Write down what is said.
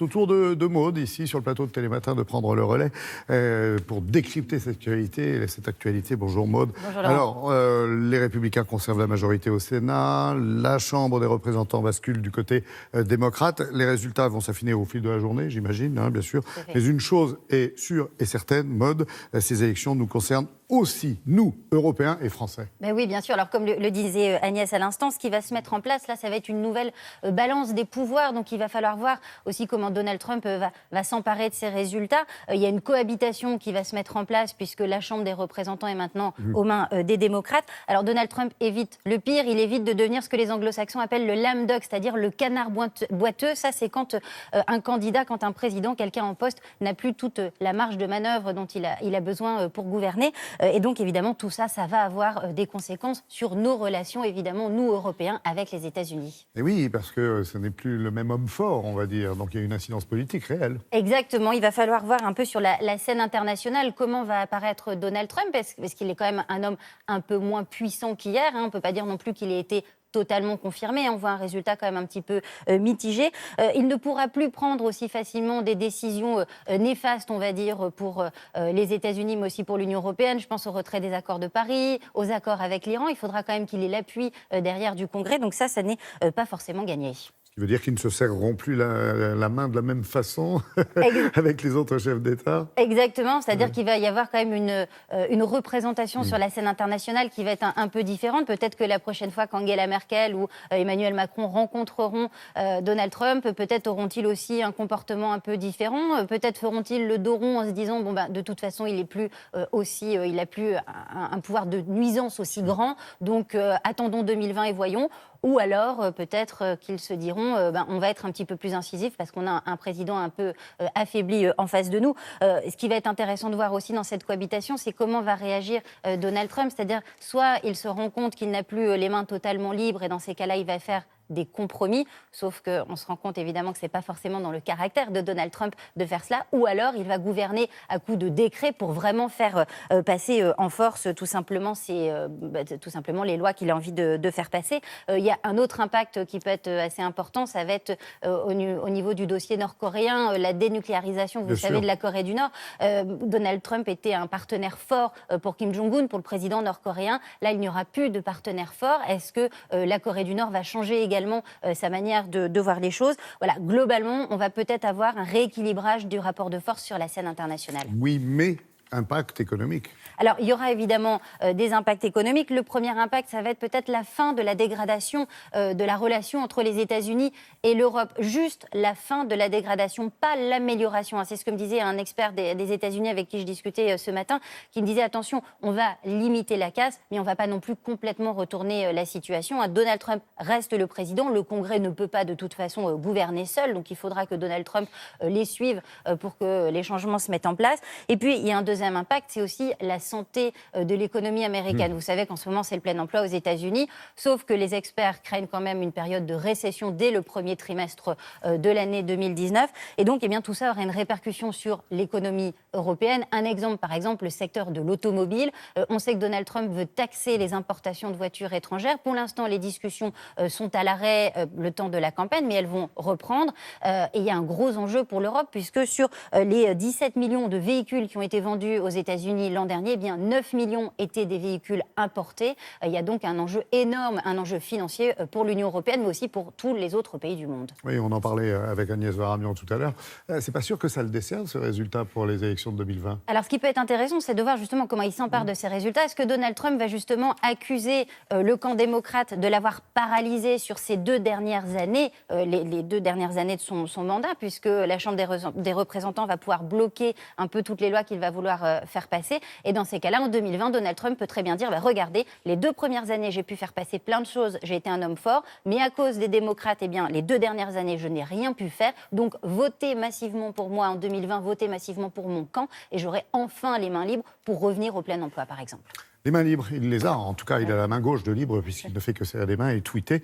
Au tour de Maud, ici, sur le plateau de Télématin, de prendre le relais pour décrypter cette actualité. Bonjour Maud. Bonjour Laurent. Alors, les Républicains conservent la majorité au Sénat, la Chambre des représentants bascule du côté démocrate. Les résultats vont s'affiner au fil de la journée, j'imagine, hein, bien sûr. Mais une chose est sûre et certaine, Maud, ces élections nous concernent aussi, nous, Européens et Français. Ben oui, bien sûr. Alors, comme le disait Agnès à l'instant, ce qui va se mettre en place, là, ça va être une nouvelle balance des pouvoirs. Donc, il va falloir voir aussi comment Donald Trump va s'emparer de ces résultats. Il y a une cohabitation qui va se mettre en place puisque la Chambre des représentants est maintenant aux mains des démocrates. Alors, Donald Trump évite le pire. Il évite de devenir ce que les anglo-saxons appellent le lame duck, c'est-à-dire le canard boiteux. Ça, c'est quand un candidat, quand un président, quelqu'un en poste, n'a plus toute la marge de manœuvre dont il a besoin pour gouverner. Et donc, évidemment, tout ça, ça va avoir des conséquences sur nos relations, évidemment, nous, Européens, avec les États-Unis. Et oui, parce que ce n'est plus le même homme fort, on va dire. Donc, il y a une incidence politique réelle. Exactement. Il va falloir voir un peu sur la scène internationale comment va apparaître Donald Trump, parce qu'il est quand même un homme un peu moins puissant qu'hier. On ne peut pas dire non plus qu'il ait été totalement confirmé. On voit un résultat quand même un petit peu mitigé. Il ne pourra plus prendre aussi facilement des décisions néfastes, on va dire, pour les États-Unis, mais aussi pour l'Union européenne. Je pense au retrait des accords de Paris, aux accords avec l'Iran. Il faudra quand même qu'il ait l'appui derrière du Congrès. Donc ça n'est pas forcément gagné. Ce qui veut dire qu'ils ne se serreront plus la main de la même façon avec les autres chefs d'État. Exactement, c'est-à-dire qu'il va y avoir quand même une représentation sur la scène internationale qui va être un peu différente. Peut-être que la prochaine fois qu'Angela Merkel ou Emmanuel Macron rencontreront Donald Trump, peut-être auront-ils aussi un comportement un peu différent. Peut-être feront-ils le dos rond en se disant de toute façon il est plus il a plus un pouvoir de nuisance aussi grand. Donc attendons 2020 et voyons. Ou alors, peut-être qu'ils se diront, on va être un petit peu plus incisif parce qu'on a un président un peu affaibli en face de nous. Ce qui va être intéressant de voir aussi dans cette cohabitation, c'est comment va réagir Donald Trump. C'est-à-dire, soit il se rend compte qu'il n'a plus les mains totalement libres et dans ces cas-là, il va faire des compromis, sauf qu'on se rend compte évidemment que ce n'est pas forcément dans le caractère de Donald Trump de faire cela, ou alors il va gouverner à coup de décret pour vraiment faire passer en force tout simplement les lois qu'il a envie de faire passer. Il y a un autre impact qui peut être assez important, ça va être au niveau du dossier nord-coréen, la dénucléarisation, vous savez, de la Corée du Nord. Donald Trump était un partenaire fort pour Kim Jong-un, pour le président nord-coréen. Là, il n'y aura plus de partenaire fort. Est-ce que la Corée du Nord va changer également sa manière de voir les choses? Voilà, globalement, on va peut-être avoir un rééquilibrage du rapport de force sur la scène internationale. Oui, mais impact économique. Alors, il y aura évidemment des impacts économiques. Le premier impact, ça va être peut-être la fin de la dégradation de la relation entre les États-Unis et l'Europe. Juste la fin de la dégradation, pas l'amélioration. C'est ce que me disait un expert des États-Unis avec qui je discutais ce matin, qui me disait, attention, on va limiter la casse, mais on ne va pas non plus complètement retourner la situation. Donald Trump reste le président. Le Congrès ne peut pas de toute façon gouverner seul, donc il faudra que Donald Trump les suive pour que les changements se mettent en place. Et puis, il y a un deuxième impact, c'est aussi la santé de l'économie américaine. Vous savez qu'en ce moment, c'est le plein emploi aux États-Unis, sauf que les experts craignent quand même une période de récession dès le premier trimestre de l'année 2019. Et donc, tout ça aura une répercussion sur l'économie européenne. Un exemple, par exemple, le secteur de l'automobile. On sait que Donald Trump veut taxer les importations de voitures étrangères. Pour l'instant, les discussions sont à l'arrêt le temps de la campagne, mais elles vont reprendre. Et il y a un gros enjeu pour l'Europe, puisque sur les 17 millions de véhicules qui ont été vendus aux États-Unis l'an dernier, 9 millions étaient des véhicules importés. Il y a donc un enjeu énorme, un enjeu financier pour l'Union européenne, mais aussi pour tous les autres pays du monde. Oui, on en parlait avec Agnès Varamian tout à l'heure. C'est pas sûr que ça le desserve, ce résultat, pour les élections de 2020. Alors, ce qui peut être intéressant, c'est de voir justement comment il s'empare de ces résultats. Est-ce que Donald Trump va justement accuser le camp démocrate de l'avoir paralysé sur ces 2 dernières années, les 2 dernières années de son mandat, puisque la Chambre des représentants va pouvoir bloquer un peu toutes les lois qu'il va vouloir faire passer. Et dans ces cas-là, en 2020, Donald Trump peut très bien dire regardez, les 2 premières années, j'ai pu faire passer plein de choses, j'ai été un homme fort, mais à cause des démocrates, les 2 dernières années, je n'ai rien pu faire. Donc, votez massivement pour moi en 2020, votez massivement pour mon camp, et j'aurai enfin les mains libres pour revenir au plein emploi, par exemple. Les mains libres, il les a. En tout cas, il a la main gauche de libre, puisqu'il ne fait que serrer les mains et tweeter.